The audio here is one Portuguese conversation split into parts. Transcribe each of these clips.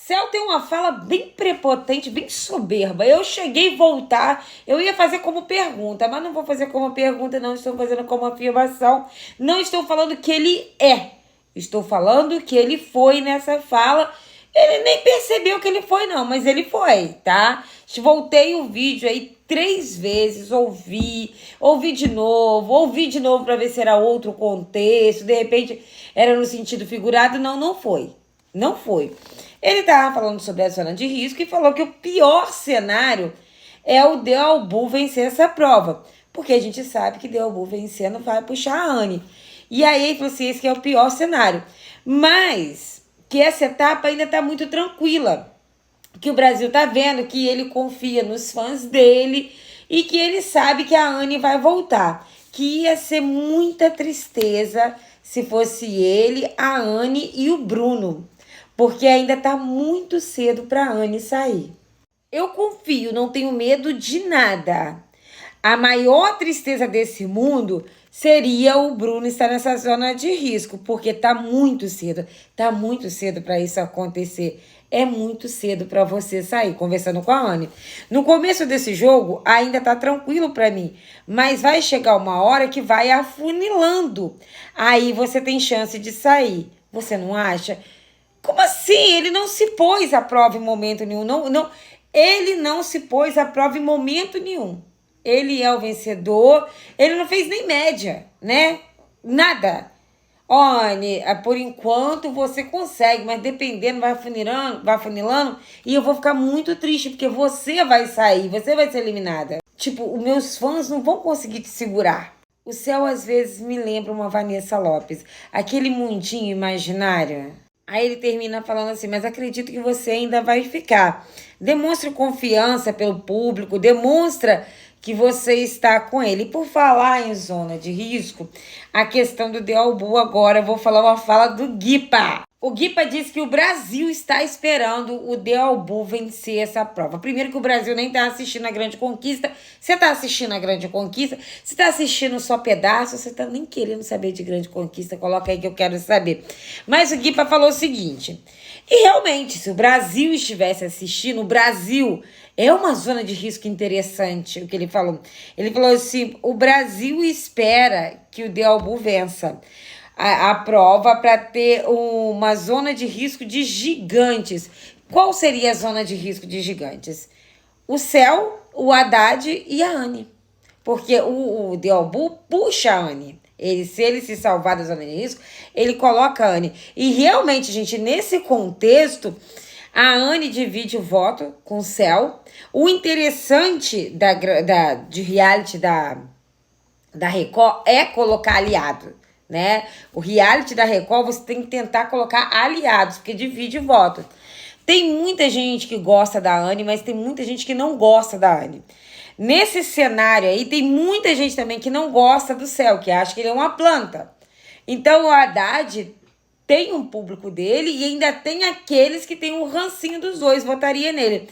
Céu tem uma fala bem prepotente, bem soberba. Eu cheguei a voltar, eu ia fazer como pergunta, mas não vou fazer como pergunta, não. Estou fazendo como afirmação. Não estou falando que ele é. Estou falando que ele foi nessa fala. Ele nem percebeu que ele foi, não, mas ele foi, tá? Voltei o vídeo aí 3 vezes, ouvi de novo para ver se era outro contexto. De repente era no sentido figurado. Não, não foi. Não foi. Ele estava falando sobre a zona de risco e falou que o pior cenário é o Dealbu vencer essa prova. Porque a gente sabe que Dealbu vencendo vai puxar a Anne. E aí ele falou assim, esse que é o pior cenário. Mas que essa etapa ainda está muito tranquila. Que o Brasil está vendo que ele confia nos fãs dele e que ele sabe que a Anne vai voltar. Que ia ser muita tristeza se fosse ele, a Anne e o Bruno. Porque ainda tá muito cedo para a Anne sair. Eu confio, não tenho medo de nada. A maior tristeza desse mundo seria o Bruno estar nessa zona de risco, porque tá muito cedo. Tá muito cedo para isso acontecer. É muito cedo para você sair, conversando com a Anne. No começo desse jogo, ainda tá tranquilo para mim, mas vai chegar uma hora que vai afunilando. Aí você tem chance de sair. Você não acha? Como assim? Ele não se pôs à prova em momento nenhum. Ele não se pôs à prova em momento nenhum. Ele é o vencedor. Ele não fez nem média, né? Nada. Anne, por enquanto você consegue, mas dependendo, vai afunilando, e eu vou ficar muito triste, porque você vai sair, você vai ser eliminada. Tipo, os meus fãs não vão conseguir te segurar. O céu às vezes me lembra uma Vanessa Lopes, aquele mundinho imaginário. Aí ele termina falando assim, mas acredito que você ainda vai ficar. Demonstre confiança pelo público, demonstra que você está com ele. E por falar em zona de risco, a questão do Dealbu agora, eu vou falar uma fala do Guipa. O Guipa disse que o Brasil está esperando o Dealbu vencer essa prova. Primeiro que o Brasil nem está assistindo a Grande Conquista. Você está assistindo a Grande Conquista? Você está assistindo só pedaço? Você está nem querendo saber de Grande Conquista? Coloca aí que eu quero saber. Mas o Guipa falou o seguinte. E realmente, se o Brasil estivesse assistindo, o Brasil é uma zona de risco interessante, o que ele falou. Ele falou assim, o Brasil espera que o Dealbu vença a prova para ter uma zona de risco de gigantes. Qual seria a zona de risco de gigantes? O Céu, o Haddad e a Anne. Porque o Dealbu puxa a Anne. Se ele se salvar da zona de risco, ele coloca a Anne. E realmente, gente, nesse contexto, a Anne divide o voto com o Céu. O interessante de reality da Record é colocar aliado, né? O reality da Record você tem que tentar colocar aliados, porque divide o voto. Tem muita gente que gosta da Anne, mas tem muita gente que não gosta da Anne. Nesse cenário aí, tem muita gente também que não gosta do Céu, que acha que ele é uma planta. Então, o Haddad tem um público dele e ainda tem aqueles que tem um rancinho dos dois, votaria nele.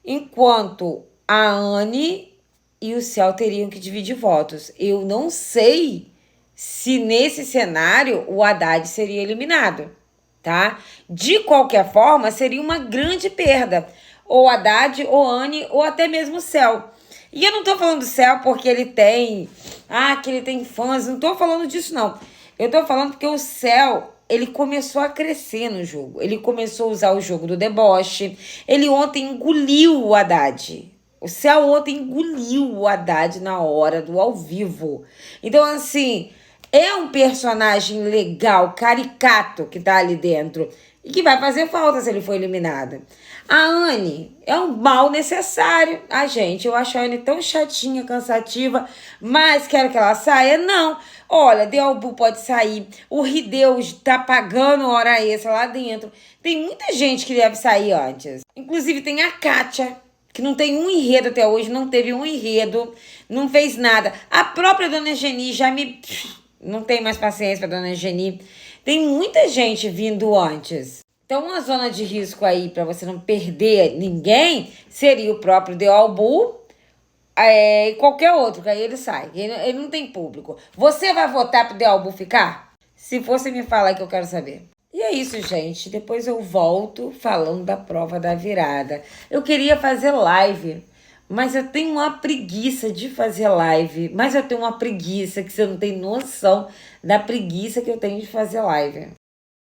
Enquanto a Anne e o Céu teriam que dividir votos. Eu não sei se nesse cenário o Haddad seria eliminado, tá? De qualquer forma, seria uma grande perda. Ou Haddad, ou Anne, ou até mesmo o Céu. E eu não tô falando do Céu porque ele tem... que ele tem fãs. Não tô falando disso, não. Eu tô falando porque o Céu, ele começou a crescer no jogo. Ele começou a usar o jogo do deboche. Ele ontem engoliu o Haddad. O Céu ontem engoliu o Haddad na hora do ao vivo. Então, assim, é um personagem legal, caricato que tá ali dentro. E que vai fazer falta se ele for eliminado. A Anne é um mal necessário. Gente, eu acho a Anne tão chatinha, cansativa, mas quero que ela saia? Não. Olha, Dealbu pode sair. O Rideu tá pagando hora extra lá dentro. Tem muita gente que deve sair antes. Inclusive tem a Kátia, que não tem um enredo até hoje, não teve um enredo, não fez nada. A própria Dona Geni já me... Não tem mais paciência pra Dona Geni. Tem muita gente vindo antes. Então, uma zona de risco aí, para você não perder ninguém, seria o próprio Dealbu e qualquer outro, que aí ele sai. Ele não tem público. Você vai votar pro Dealbu ficar? Se fosse, me fala aí que eu quero saber. E é isso, gente. Depois eu volto falando da prova da virada. Eu queria fazer live, mas eu tenho uma preguiça de fazer live. Mas eu tenho uma preguiça que você não tem noção da preguiça que eu tenho de fazer live.